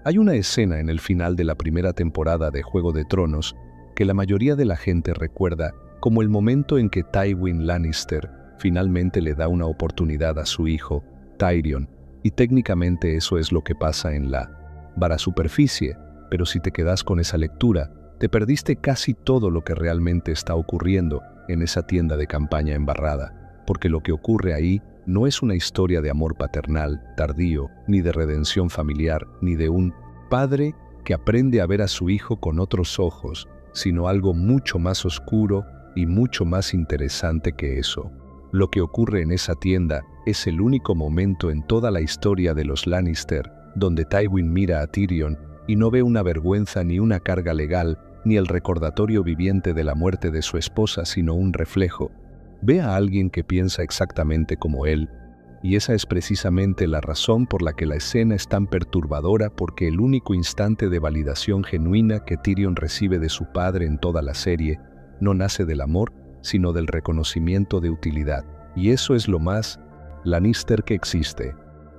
Hay una escena en el final de la primera temporada de Juego de Tronos que la mayoría de la gente recuerda como el momento en que Tywin Lannister finalmente le da una oportunidad a su hijo, Tyrion, y técnicamente eso es lo que pasa en la superficie, pero si te quedas con esa lectura, te perdiste casi todo lo que realmente está ocurriendo en esa tienda de campaña embarrada, porque lo que ocurre ahí no es una historia de amor paternal, tardío, ni de redención familiar, ni de un padre que aprende a ver a su hijo con otros ojos, sino algo mucho más oscuro y mucho más interesante que eso. Lo que ocurre en esa tienda es el único momento en toda la historia de los Lannister donde Tywin mira a Tyrion y no ve una vergüenza ni una carga legal, ni el recordatorio viviente de la muerte de su esposa, sino un reflejo. Ve a alguien que piensa exactamente como él, y esa es precisamente la razón por la que la escena es tan perturbadora, porque el único instante de validación genuina que Tyrion recibe de su padre en toda la serie no nace del amor, sino del reconocimiento de utilidad. Y eso es lo más Lannister que existe.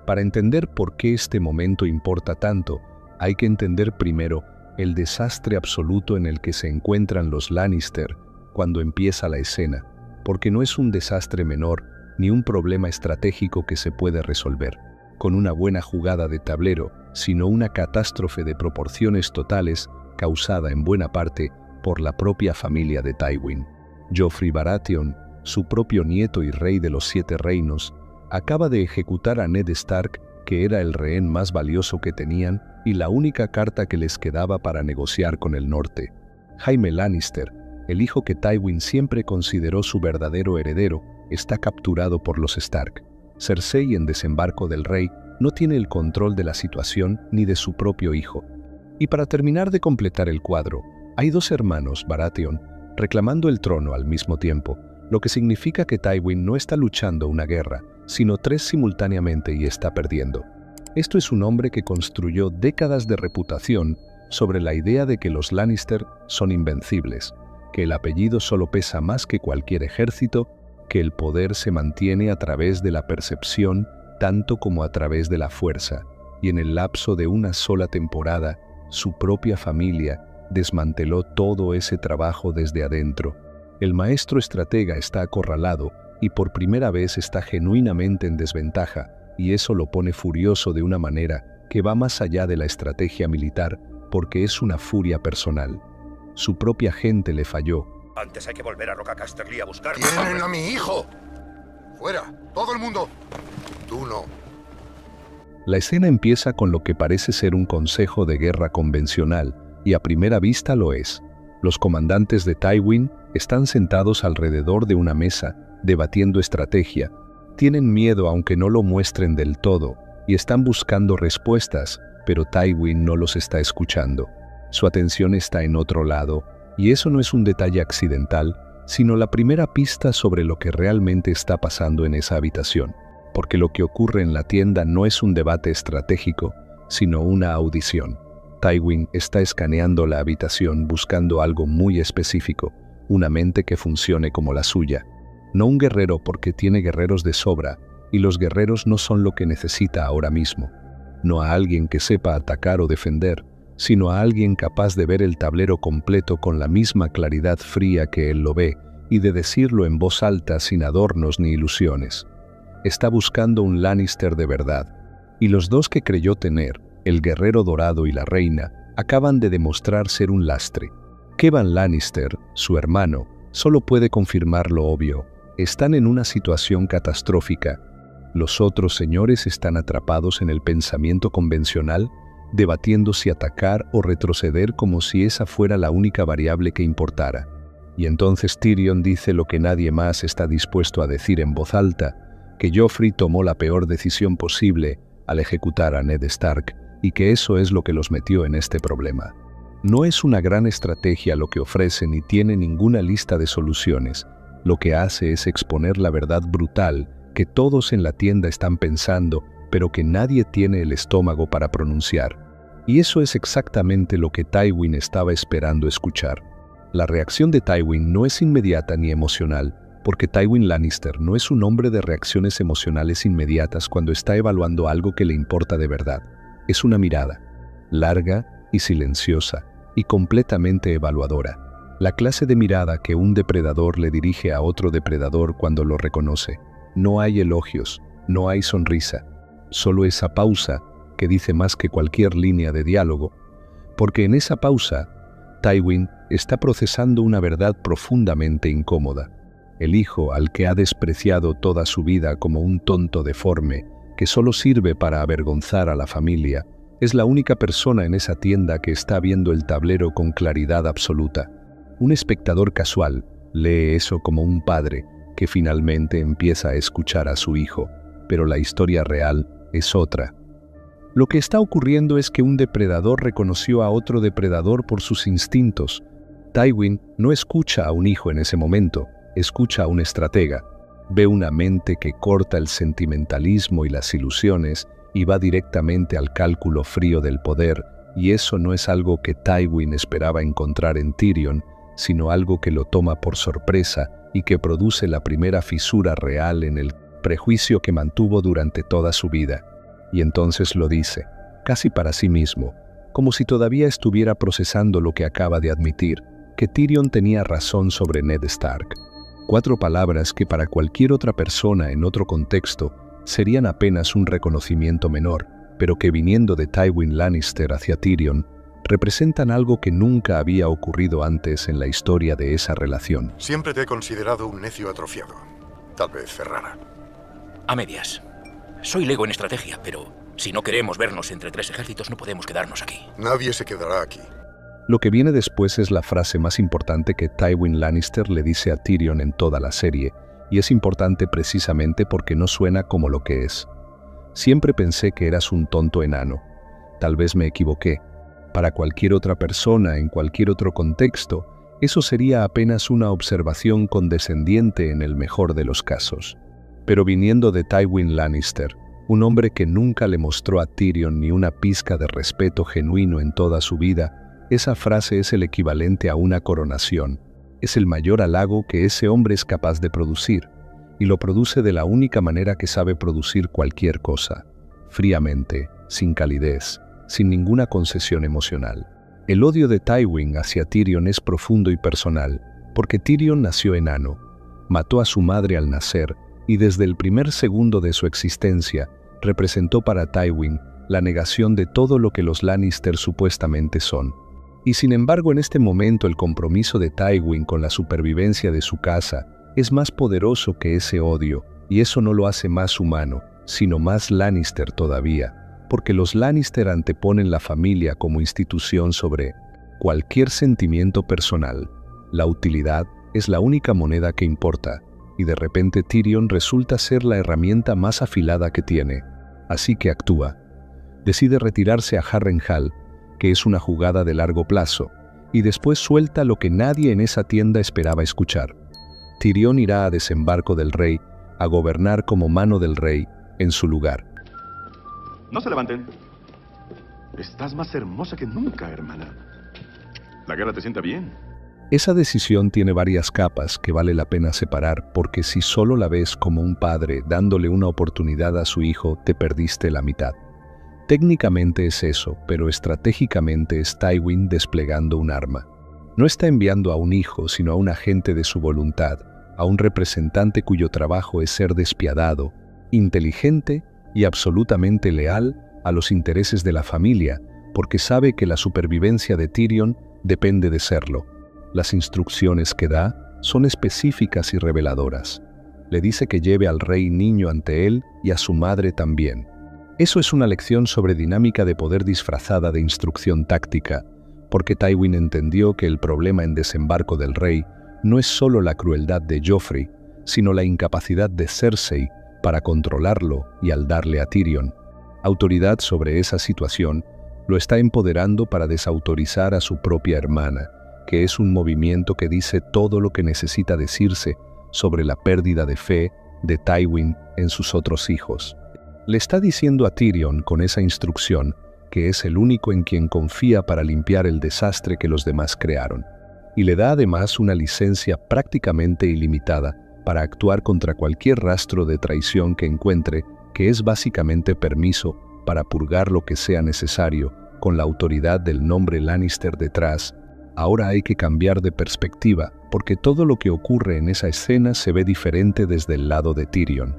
Para entender por qué este momento importa tanto, hay que entender primero el desastre absoluto en el que se encuentran los Lannister cuando empieza la escena, porque no es un desastre menor ni un problema estratégico que se puede resolver con una buena jugada de tablero, sino una catástrofe de proporciones totales causada en buena parte por la propia familia de Tywin. Joffrey Baratheon, su propio nieto y rey de los 7 reinos, acaba de ejecutar a Ned Stark, que era el rehén más valioso que tenían y la única carta que les quedaba para negociar con el norte. Jaime Lannister, el hijo que Tywin siempre consideró su verdadero heredero, está capturado por los Stark. Cersei, en desembarco del rey, no tiene el control de la situación ni de su propio hijo. Y para terminar de completar el cuadro, hay 2 hermanos, Baratheon, reclamando el trono al mismo tiempo, lo que significa que Tywin no está luchando una guerra, sino 3 simultáneamente y está perdiendo. Esto es un hombre que construyó décadas de reputación sobre la idea de que los Lannister son invencibles, que el apellido solo pesa más que cualquier ejército, que el poder se mantiene a través de la percepción tanto como a través de la fuerza, y en el lapso de una sola temporada, su propia familia desmanteló todo ese trabajo desde adentro. El maestro estratega está acorralado y por primera vez está genuinamente en desventaja, y eso lo pone furioso de una manera que va más allá de la estrategia militar, porque es una furia personal. Su propia gente le falló. Antes hay que volver a Roca Casterly a buscar... ¡Tienen a mi hijo! ¡Fuera! ¡Todo el mundo! ¡Tú no! La escena empieza con lo que parece ser un consejo de guerra convencional, y a primera vista lo es. Los comandantes de Tywin están sentados alrededor de una mesa, debatiendo estrategia. Tienen miedo aunque no lo muestren del todo, y están buscando respuestas, pero Tywin no los está escuchando. Su atención está en otro lado, y eso no es un detalle accidental, sino la primera pista sobre lo que realmente está pasando en esa habitación, porque lo que ocurre en la tienda no es un debate estratégico, sino una audición. Tywin está escaneando la habitación buscando algo muy específico, una mente que funcione como la suya. No un guerrero, porque tiene guerreros de sobra, y los guerreros no son lo que necesita ahora mismo. No a alguien que sepa atacar o defender, sino a alguien capaz de ver el tablero completo con la misma claridad fría que él lo ve, y de decirlo en voz alta sin adornos ni ilusiones. Está buscando un Lannister de verdad, y los 2 que creyó tener, el guerrero dorado y la reina, acaban de demostrar ser un lastre. Kevan Lannister, su hermano, solo puede confirmar lo obvio. Están en una situación catastrófica. Los otros señores están atrapados en el pensamiento convencional, debatiendo si atacar o retroceder como si esa fuera la única variable que importara. Y entonces Tyrion dice lo que nadie más está dispuesto a decir en voz alta, que Joffrey tomó la peor decisión posible al ejecutar a Ned Stark, y que eso es lo que los metió en este problema. No es una gran estrategia lo que ofrece ni tiene ninguna lista de soluciones. Lo que hace es exponer la verdad brutal que todos en la tienda están pensando, pero que nadie tiene el estómago para pronunciar. Y eso es exactamente lo que Tywin estaba esperando escuchar. La reacción de Tywin no es inmediata ni emocional, porque Tywin Lannister no es un hombre de reacciones emocionales inmediatas cuando está evaluando algo que le importa de verdad. Es una mirada. larga y silenciosa, y completamente evaluadora. La clase de mirada que un depredador le dirige a otro depredador cuando lo reconoce. No hay elogios, no hay sonrisa, solo esa pausa que dice más que cualquier línea de diálogo, porque en esa pausa, Tywin está procesando una verdad profundamente incómoda. El hijo al que ha despreciado toda su vida como un tonto deforme, que solo sirve para avergonzar a la familia, es la única persona en esa tienda que está viendo el tablero con claridad absoluta. Un espectador casual lee eso como un padre que finalmente empieza a escuchar a su hijo, pero la historia real es otra. Lo que está ocurriendo es que un depredador reconoció a otro depredador por sus instintos. Tywin no escucha a un hijo en ese momento, escucha a un estratega. Ve una mente que corta el sentimentalismo y las ilusiones y va directamente al cálculo frío del poder, y eso no es algo que Tywin esperaba encontrar en Tyrion, sino algo que lo toma por sorpresa y que produce la primera fisura real en el prejuicio que mantuvo durante toda su vida. Y entonces lo dice, casi para sí mismo, como si todavía estuviera procesando lo que acaba de admitir, que Tyrion tenía razón sobre Ned Stark. 4 palabras que para cualquier otra persona en otro contexto serían apenas un reconocimiento menor, pero que viniendo de Tywin Lannister hacia Tyrion, representan algo que nunca había ocurrido antes en la historia de esa relación. Siempre te he considerado un necio atrofiado. Tal vez Ferrara. A medias. Soy lego en estrategia, pero si no queremos vernos entre 3 ejércitos no podemos quedarnos aquí. Nadie se quedará aquí. Lo que viene después es la frase más importante que Tywin Lannister le dice a Tyrion en toda la serie, y es importante precisamente porque no suena como lo que es. Siempre pensé que eras un tonto enano. Tal vez me equivoqué. Para cualquier otra persona, en cualquier otro contexto, eso sería apenas una observación condescendiente en el mejor de los casos. Pero viniendo de Tywin Lannister, un hombre que nunca le mostró a Tyrion ni una pizca de respeto genuino en toda su vida, esa frase es el equivalente a una coronación. Es el mayor halago que ese hombre es capaz de producir, y lo produce de la única manera que sabe producir cualquier cosa, fríamente, sin calidez, sin ninguna concesión emocional. El odio de Tywin hacia Tyrion es profundo y personal, porque Tyrion nació enano, mató a su madre al nacer, y desde el primer segundo de su existencia representó para Tywin la negación de todo lo que los Lannister supuestamente son. Y sin embargo, en este momento el compromiso de Tywin con la supervivencia de su casa es más poderoso que ese odio, y eso no lo hace más humano, sino más Lannister todavía, porque los Lannister anteponen la familia como institución sobre cualquier sentimiento personal. La utilidad es la única moneda que importa, y de repente Tyrion resulta ser la herramienta más afilada que tiene. Así que actúa. Decide retirarse a Harrenhal, que es una jugada de largo plazo, y después suelta lo que nadie en esa tienda esperaba escuchar. Tyrion irá a desembarco del rey, a gobernar como mano del rey en su lugar. No se levanten. Estás más hermosa que nunca, hermana. La guerra te sienta bien. Esa decisión tiene varias capas que vale la pena separar, porque si solo la ves como un padre dándole una oportunidad a su hijo, te perdiste la mitad. Técnicamente es eso, pero estratégicamente es Tywin desplegando un arma. No está enviando a un hijo, sino a un agente de su voluntad, a un representante cuyo trabajo es ser despiadado, inteligente y absolutamente leal a los intereses de la familia, porque sabe que la supervivencia de Tyrion depende de serlo. Las instrucciones que da son específicas y reveladoras. Le dice que lleve al rey niño ante él y a su madre también. Eso es una lección sobre dinámica de poder disfrazada de instrucción táctica, porque Tywin entendió que el problema en desembarco del rey no es solo la crueldad de Joffrey, sino la incapacidad de Cersei para controlarlo y al darle a Tyrion autoridad sobre esa situación, lo está empoderando para desautorizar a su propia hermana, que es un movimiento que dice todo lo que necesita decirse sobre la pérdida de fe de Tywin en sus otros hijos. Le está diciendo a Tyrion con esa instrucción que es el único en quien confía para limpiar el desastre que los demás crearon, y le da además una licencia prácticamente ilimitada para actuar contra cualquier rastro de traición que encuentre, que es básicamente permiso para purgar lo que sea necesario con la autoridad del nombre Lannister detrás, ahora hay que cambiar de perspectiva, porque todo lo que ocurre en esa escena se ve diferente desde el lado de Tyrion.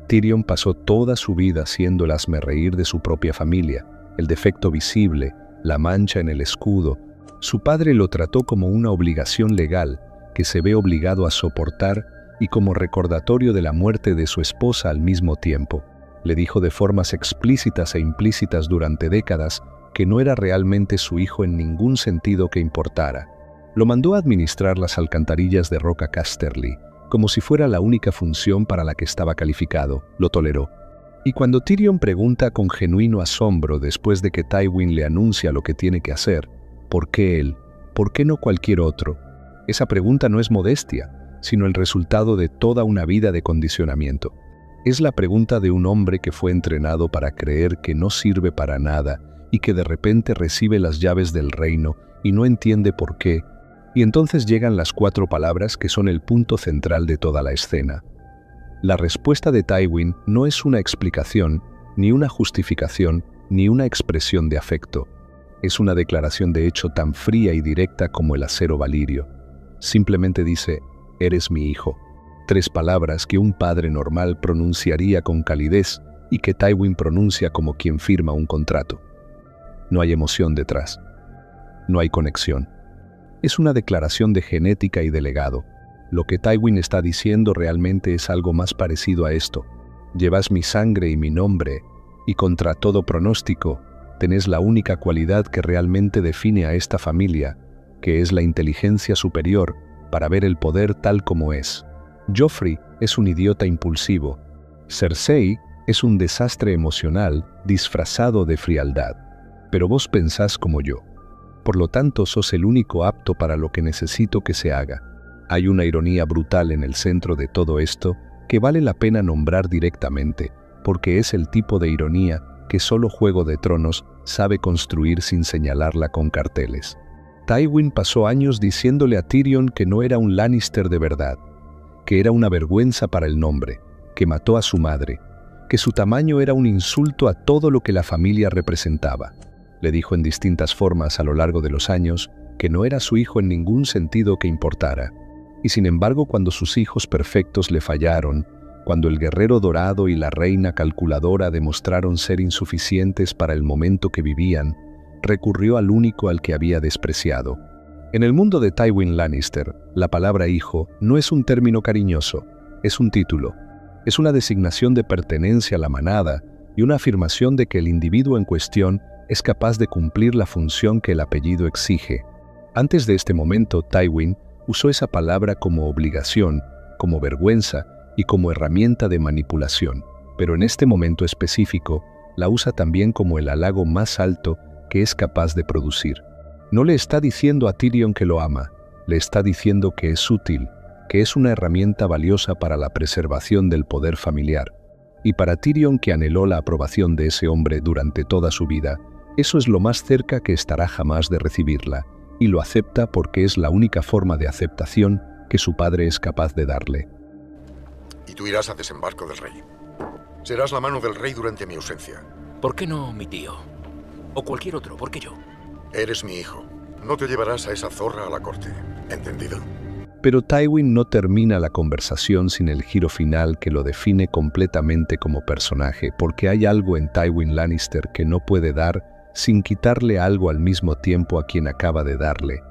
Tyrion pasó toda su vida siendo el hazmerreír de su propia familia, el defecto visible, la mancha en el escudo. Su padre lo trató como una obligación legal que se ve obligado a soportar y como recordatorio de la muerte de su esposa al mismo tiempo. Le dijo de formas explícitas e implícitas durante décadas que no era realmente su hijo en ningún sentido que importara. Lo mandó a administrar las alcantarillas de Roca Casterly, como si fuera la única función para la que estaba calificado. Lo toleró. Y cuando Tyrion pregunta con genuino asombro después de que Tywin le anuncia lo que tiene que hacer, ¿por qué él? ¿Por qué no cualquier otro? Esa pregunta no es modestia, sino el resultado de toda una vida de condicionamiento. Es la pregunta de un hombre que fue entrenado para creer que no sirve para nada y que de repente recibe las llaves del reino y no entiende por qué. Y entonces llegan las 4 palabras que son el punto central de toda la escena. La respuesta de Tywin no es una explicación, ni una justificación, ni una expresión de afecto. Es una declaración de hecho tan fría y directa como el acero valirio. Simplemente dice, «Eres mi hijo». 3 palabras que un padre normal pronunciaría con calidez y que Tywin pronuncia como quien firma un contrato. No hay emoción detrás. No hay conexión. Es una declaración de genética y de legado. Lo que Tywin está diciendo realmente es algo más parecido a esto. Llevas mi sangre y mi nombre, y contra todo pronóstico, tenés la única cualidad que realmente define a esta familia, que es la inteligencia superior para ver el poder tal como es. Joffrey es un idiota impulsivo. Cersei es un desastre emocional disfrazado de frialdad. Pero vos pensás como yo. Por lo tanto, sos el único apto para lo que necesito que se haga. Hay una ironía brutal en el centro de todo esto que vale la pena nombrar directamente, porque es el tipo de ironía que solo Juego de Tronos sabe construir sin señalarla con carteles. Tywin pasó años diciéndole a Tyrion que no era un Lannister de verdad, que era una vergüenza para el nombre, que mató a su madre, que su tamaño era un insulto a todo lo que la familia representaba. Le dijo en distintas formas a lo largo de los años que no era su hijo en ningún sentido que importara. Y sin embargo, cuando sus hijos perfectos le fallaron, cuando el guerrero dorado y la reina calculadora demostraron ser insuficientes para el momento que vivían, recurrió al único al que había despreciado. En el mundo de Tywin Lannister, la palabra hijo no es un término cariñoso, es un título. Es una designación de pertenencia a la manada y una afirmación de que el individuo en cuestión es capaz de cumplir la función que el apellido exige. Antes de este momento, Tywin usó esa palabra como obligación, como vergüenza y como herramienta de manipulación, pero en este momento específico la usa también como el halago más alto que es capaz de producir. No le está diciendo a Tyrion que lo ama, le está diciendo que es útil, que es una herramienta valiosa para la preservación del poder familiar. Y para Tyrion, que anheló la aprobación de ese hombre durante toda su vida, eso es lo más cerca que estará jamás de recibirla, y lo acepta porque es la única forma de aceptación que su padre es capaz de darle. Y tú irás a desembarco del rey. Serás la mano del rey durante mi ausencia. ¿Por qué no mi tío? O cualquier otro, ¿por qué yo? Eres mi hijo. No te llevarás a esa zorra a la corte. ¿Entendido? Pero Tywin no termina la conversación sin el giro final que lo define completamente como personaje, porque hay algo en Tywin Lannister que no puede dar sin quitarle algo al mismo tiempo a quien acaba de darle.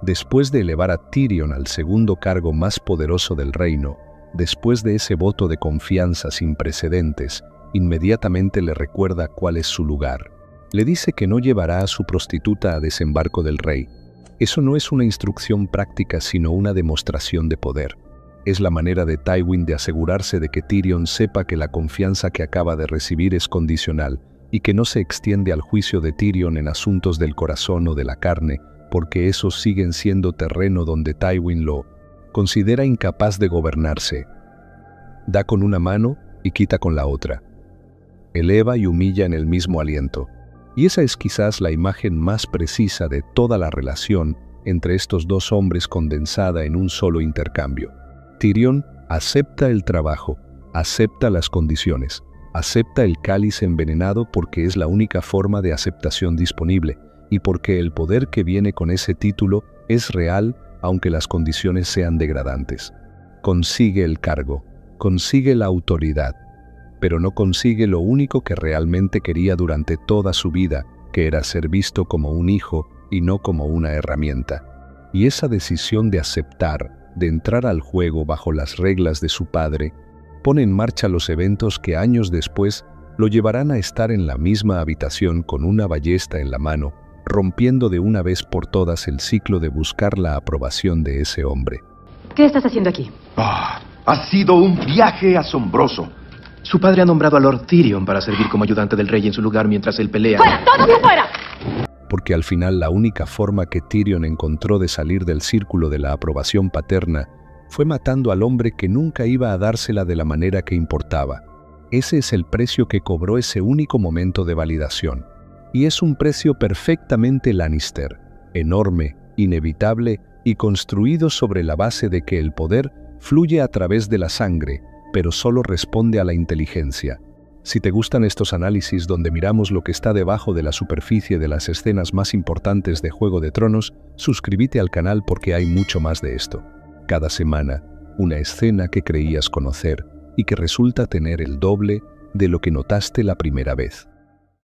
Después de elevar a Tyrion al segundo cargo más poderoso del reino, después de ese voto de confianza sin precedentes, inmediatamente le recuerda cuál es su lugar. Le dice que no llevará a su prostituta a desembarco del rey. Eso no es una instrucción práctica, sino una demostración de poder. Es la manera de Tywin de asegurarse de que Tyrion sepa que la confianza que acaba de recibir es condicional y que no se extiende al juicio de Tyrion en asuntos del corazón o de la carne, porque esos siguen siendo terreno donde Tywin lo considera incapaz de gobernarse. Da con una mano y quita con la otra. Eleva y humilla en el mismo aliento. Y esa es quizás la imagen más precisa de toda la relación entre estos dos hombres condensada en un solo intercambio. Tyrion acepta el trabajo, acepta las condiciones, Acepta el cáliz envenenado porque es la única forma de aceptación disponible y porque el poder que viene con ese título es real aunque las condiciones sean degradantes. Consigue el cargo, consigue la autoridad, pero no consigue lo único que realmente quería durante toda su vida, que era ser visto como un hijo y no como una herramienta. Y esa decisión de aceptar, de entrar al juego bajo las reglas de su padre, pone en marcha los eventos que años después lo llevarán a estar en la misma habitación con una ballesta en la mano, rompiendo de una vez por todas el ciclo de buscar la aprobación de ese hombre. ¿Qué estás haciendo aquí? Ha sido un viaje asombroso. Su padre ha nombrado a Lord Tyrion para servir como ayudante del rey en su lugar mientras él pelea. ¡Fuera! ¡Todos afuera! Porque al final la única forma que Tyrion encontró de salir del círculo de la aprobación paterna fue matando al hombre que nunca iba a dársela de la manera que importaba. Ese es el precio que cobró ese único momento de validación. Y es un precio perfectamente Lannister, enorme, inevitable y construido sobre la base de que el poder fluye a través de la sangre, pero solo responde a la inteligencia. Si te gustan estos análisis donde miramos lo que está debajo de la superficie de las escenas más importantes de Juego de Tronos, suscríbete al canal porque hay mucho más de esto. Cada semana, una escena que creías conocer y que resulta tener el doble de lo que notaste la primera vez.